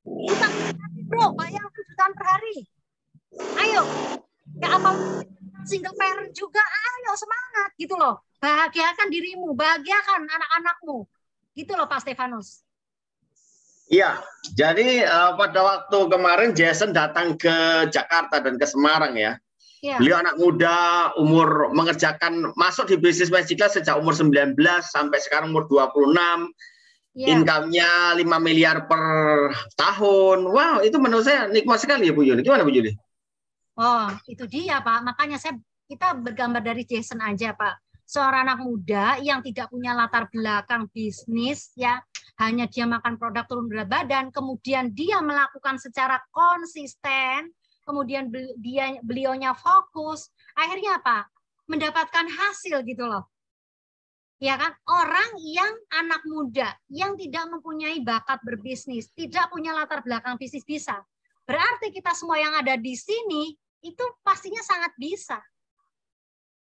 Jutaan per hari, bro. Bayangkan jutaan per hari. Ayo. Ya apa single parent juga, ayo semangat gitu loh. Bahagiakan dirimu, bahagiakan anak-anakmu. Gitu loh Pak Stefanus. Iya, jadi pada waktu kemarin Jason datang ke Jakarta dan ke Semarang ya. Ya. Beliau anak muda, umur mengerjakan, masuk di bisnis Magic Class sejak umur 19 sampai sekarang umur 26. Ya. Income-nya 5 miliar per tahun. Wow, itu menurut saya nikmat sekali ya Bu Yuli. Gimana Bu Yuli? Oh, itu dia Pak. Makanya kita bergambar dari Jason aja Pak. Seorang anak muda yang tidak punya latar belakang bisnis, ya hanya dia makan produk turun berat badan, kemudian dia melakukan secara konsisten, kemudian beliaunya fokus, akhirnya apa? Mendapatkan hasil gitu loh. Ya kan? Orang yang anak muda yang tidak mempunyai bakat berbisnis, tidak punya latar belakang bisnis bisa. Berarti kita semua yang ada di sini itu pastinya sangat bisa.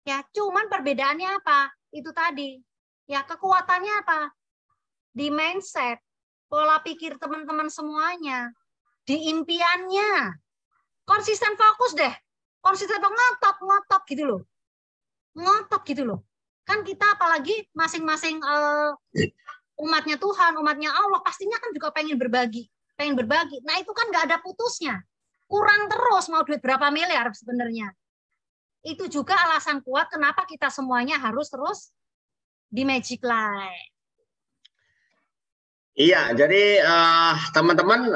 Ya, cuman perbedaannya apa? Itu tadi. Ya, kekuatannya apa? Di mindset, pola pikir teman-teman semuanya, di impiannya. Konsisten fokus deh. Konsisten ngotot gitu loh. Ngotot gitu loh. Kan kita apalagi masing-masing umatnya Tuhan, umatnya Allah, pastinya kan juga pengen berbagi. Nah, itu kan nggak ada putusnya. Kurang terus mau duit berapa miliar sebenarnya. Itu juga alasan kuat kenapa kita semuanya harus terus di Magic Life. Iya, jadi teman-teman,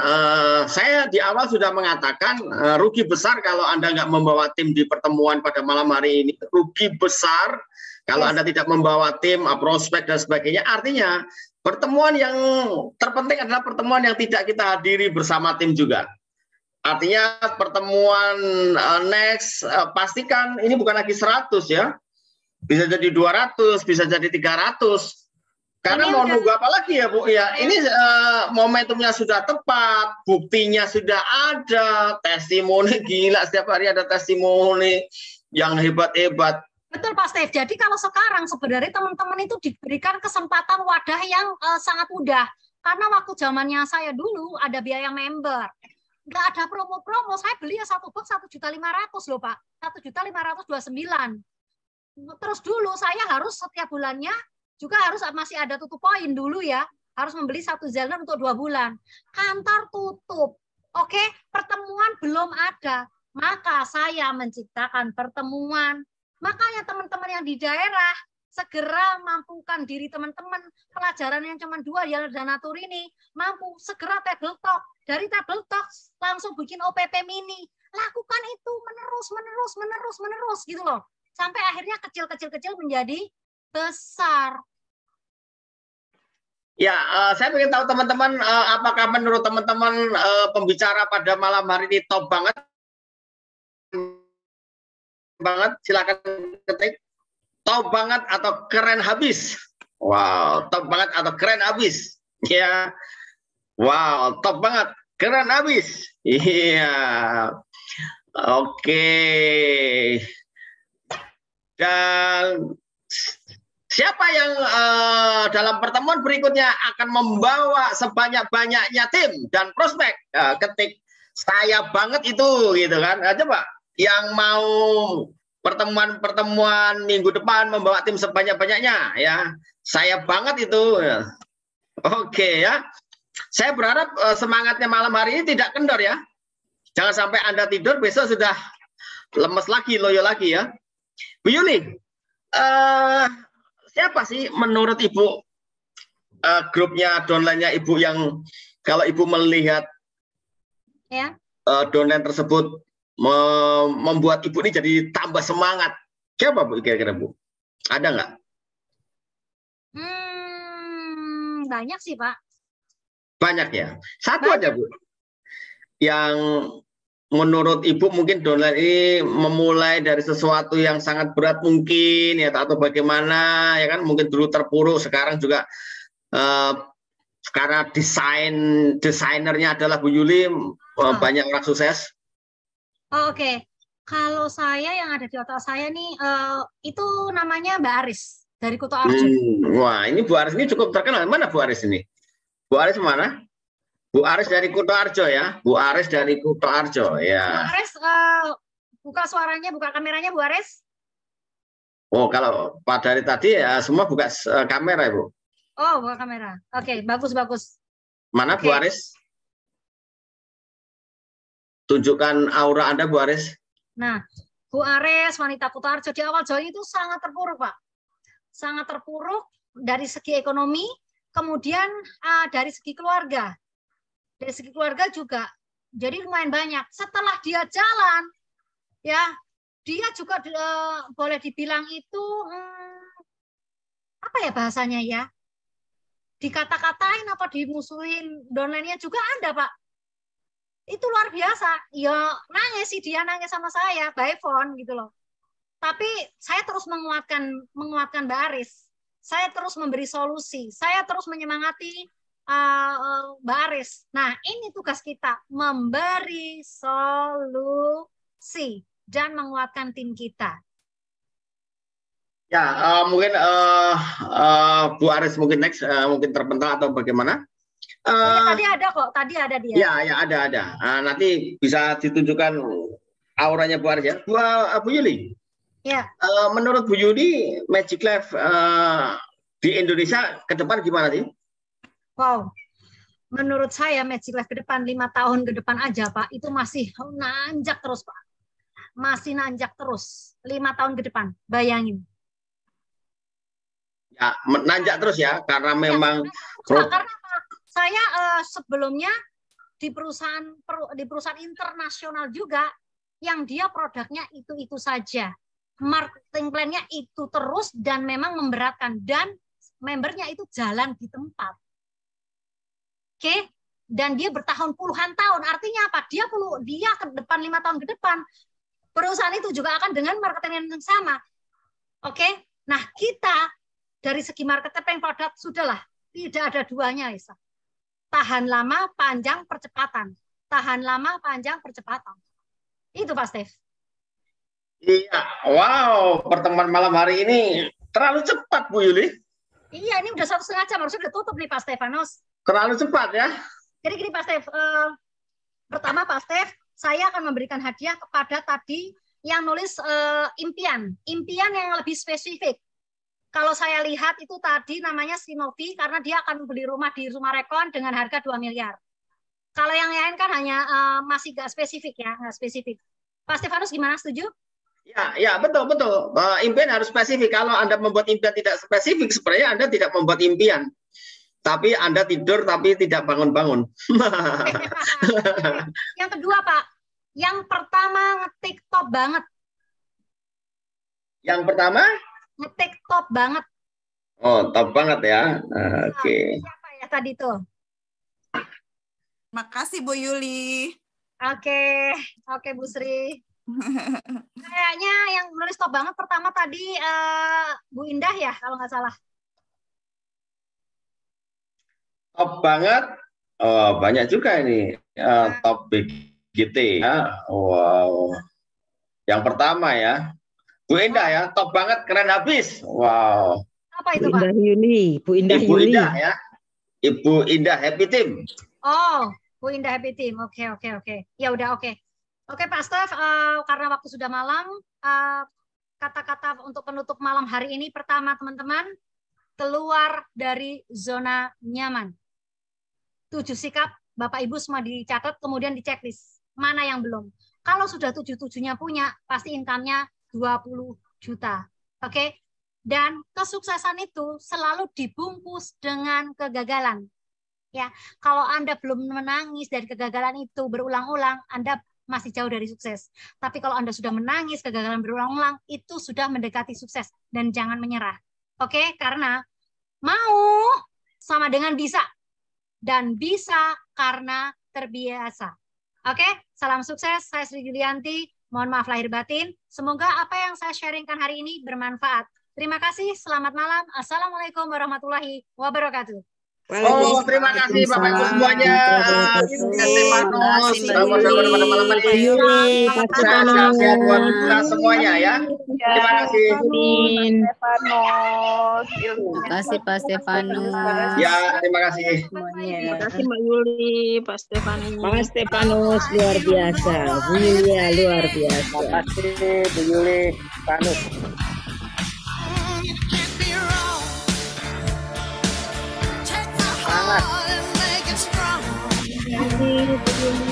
saya di awal sudah mengatakan rugi besar kalau Anda nggak membawa tim di pertemuan pada malam hari ini. Rugi besar kalau Anda tidak membawa tim, prospek dan sebagainya. Artinya pertemuan yang terpenting adalah pertemuan yang tidak kita hadiri bersama tim juga. Artinya pertemuan next pastikan ini bukan lagi 100 ya. Bisa jadi 200, bisa jadi 300. Karena mau nunggu apa lagi ya Bu ya. Ini momentumnya sudah tepat, buktinya sudah ada, testimoni gila setiap hari ada testimoni yang hebat-hebat. Betul Pak Steve. Jadi kalau sekarang sebenarnya teman-teman itu diberikan kesempatan wadah yang sangat mudah. Karena waktu zamannya saya dulu ada biaya member. Nggak ada promo-promo, saya beli ya 1 box 1.500.000 loh Pak, 1.529.000. Terus dulu saya harus setiap bulannya juga harus masih ada tutup poin dulu ya, harus membeli 1 Zelner untuk 2 bulan. Kantor tutup, oke, pertemuan belum ada, maka saya menciptakan pertemuan. Makanya teman-teman yang di daerah segera mampukan diri teman-teman, pelajaran yang cuma 2 ya Donatur ini, mampu segera table talk. Dari table talk langsung bikin OPP mini. Lakukan itu menerus gitu loh. Sampai akhirnya kecil menjadi besar. Ya, saya ingin tahu teman-teman, apakah menurut teman-teman pembicara pada malam hari ini top banget? Silakan ketik. Top banget atau keren habis? Wow, top banget atau keren habis? Ya. Wow, top banget, keren habis. Iya, oke. Dan siapa yang dalam pertemuan berikutnya akan membawa sebanyak-banyaknya tim dan prospek? Ketik saya banget itu, gitu kan? Coba yang mau pertemuan minggu depan membawa tim sebanyak-banyaknya, ya. Saya banget itu. Oke ya. Saya berharap semangatnya malam hari ini tidak kendor ya. Jangan sampai Anda tidur besok sudah lemes lagi, loyo lagi ya. Bu Yuli, siapa sih menurut Ibu grupnya downline-nya Ibu yang kalau Ibu melihat ya downline tersebut membuat Ibu ini jadi tambah semangat? Siapa Bu kira-kira Bu? Ada nggak? banyak sih, Pak. Banyak ya. Satu Banyak. aja, Bu. Yang menurut Ibu mungkin downline ini memulai dari sesuatu yang sangat berat mungkin ya, atau bagaimana ya kan, mungkin dulu terpuruk, sekarang juga karena desainernya adalah Bu Yuli, banyak orang sukses. Oh, oke. Kalau saya yang ada di otak saya nih, itu namanya Mbak Aris dari Kuto Arjo. Wah, ini Bu Aris ini cukup terkenal. Mana Bu Aris ini? Bu Aris mana? Bu Aris dari Kuto Arjo ya. Bu Aris dari Kuto Arjo ya. Bu Aris, buka suaranya, buka kameranya Bu Aris. Oh, kalau Pak dari tadi ya semua buka kamera ya, Bu. Oh, buka kamera. Oke, bagus. Mana Bu Aris? Tunjukkan aura Anda, Bu Aris. Nah, Bu Aris, wanita Kuto Arjo di awal join itu sangat terpuruk, Pak. Sangat terpuruk dari segi ekonomi, kemudian dari segi keluarga. Dari segi keluarga juga jadi lumayan banyak. Setelah dia jalan, ya, dia juga boleh dibilang itu apa ya bahasanya ya? Dikata-katain apa dimusuhin downline-nya juga ada, Pak. Itu luar biasa. Ya nangis sih, dia nangis sama saya by phone gitu loh. Tapi saya terus menguatkan Mbak Aris. Saya terus memberi solusi. Saya terus menyemangati Mbak Aris. Nah, ini tugas kita, memberi solusi dan menguatkan tim kita. Ya, mungkin Bu Aris mungkin next, mungkin terpental atau bagaimana? Tadi ada kok, tadi ada dia. Ya ada. Nanti bisa ditunjukkan auranya Bu Aris ya. Bu Yuli. Ya. Menurut Bu Yuli, Magic Life di Indonesia ke depan gimana sih? Wow, menurut saya Magic Life ke depan 5 tahun ke depan aja, Pak, itu masih nanjak terus, Pak. Masih nanjak terus 5 tahun ke depan, bayangin. Ya, nanjak terus ya, karena memang karena saya sebelumnya di perusahaan internasional juga yang dia produknya itu saja. Marketing plan-nya itu terus dan memang memberatkan, dan membernya itu jalan di tempat. Oke, dan dia bertahun puluhan tahun. Artinya apa? Dia ke depan 5 tahun ke depan perusahaan itu juga akan dengan marketing yang sama. Oke. Nah, kita dari segi marketing produk sudahlah, tidak ada duanya, Isa. Tahan lama, panjang, percepatan. Tahan lama, panjang, percepatan. Itu Pak Stef. Iya, wow, pertemuan malam hari ini terlalu cepat, Bu Yuli. Iya, ini udah 1,5 jam, harusnya udah tutup nih Pak Stefanus. Terlalu cepat ya. Jadi gini Pak Stef, pertama Pak Stef, saya akan memberikan hadiah kepada tadi yang nulis impian yang lebih spesifik. Kalau saya lihat itu tadi namanya Sinovi, karena dia akan beli rumah di Rumah Rekon dengan harga 2 miliar. Kalau yang lain kan hanya masih nggak spesifik ya, nggak spesifik. Pak Stefanus gimana, setuju? Ya, betul. Impian harus spesifik. Kalau Anda membuat impian tidak spesifik, sebenarnya Anda tidak membuat impian. Tapi Anda tidur tapi tidak bangun-bangun. Yang kedua, Pak. Yang pertama ngetik top banget. Yang pertama? Ngetik top banget. Oh, top banget ya. Oke. Siapa ya tadi tuh? Makasih Bu Yuli. Oke Bu Sri. Kayaknya yang nulis top banget pertama tadi Bu Indah ya, kalau nggak salah. Top banget. Oh, banyak juga ini. Top BGT ya. Wow. Yang pertama ya. Bu Indah ya, top banget, keren habis. Wow. Apa itu, Bu Pak? Indah Yuli, Bu Indah Ibu Yuli. Indah ya. Ibu Indah Happy Team. Oh, Bu Indah Happy Team. Oke. Ya udah oke. Oke Pak Stef, karena waktu sudah malam, kata-kata untuk penutup malam hari ini pertama teman-teman, keluar dari zona nyaman. 7 sikap Bapak Ibu semua dicatat, kemudian di checklist. Mana yang belum? Kalau sudah 7-7-nya punya, pasti income-nya 20 juta. Oke? Dan kesuksesan itu selalu dibungkus dengan kegagalan. Ya, kalau Anda belum menangis dari kegagalan itu berulang-ulang, Anda masih jauh dari sukses. Tapi kalau Anda sudah menangis kegagalan berulang-ulang, itu sudah mendekati sukses, dan jangan menyerah. Oke? Karena mau sama dengan bisa. Dan bisa karena terbiasa. Oke, salam sukses. Saya Sri Julianti. Mohon maaf lahir batin. Semoga apa yang saya sharingkan hari ini bermanfaat. Terima kasih. Selamat malam. Assalamualaikum warahmatullahi wabarakatuh. Oh, terima kasih Bapak Ibu semuanya. Stefanus, sama-sama pada malam hari. Sehat-sehat buat kita semuanya ya. Terima kasih. Stefanus. Terima kasih Pak Stefanus. Ya, terima kasih. Terima kasih Mbak Yuli, Pak Stefanus. Pak Stefanus luar biasa, Bu Yulia luar biasa. Terima kasih Bu Yuli, Stefanus. Terima kasih, Bu Yuli.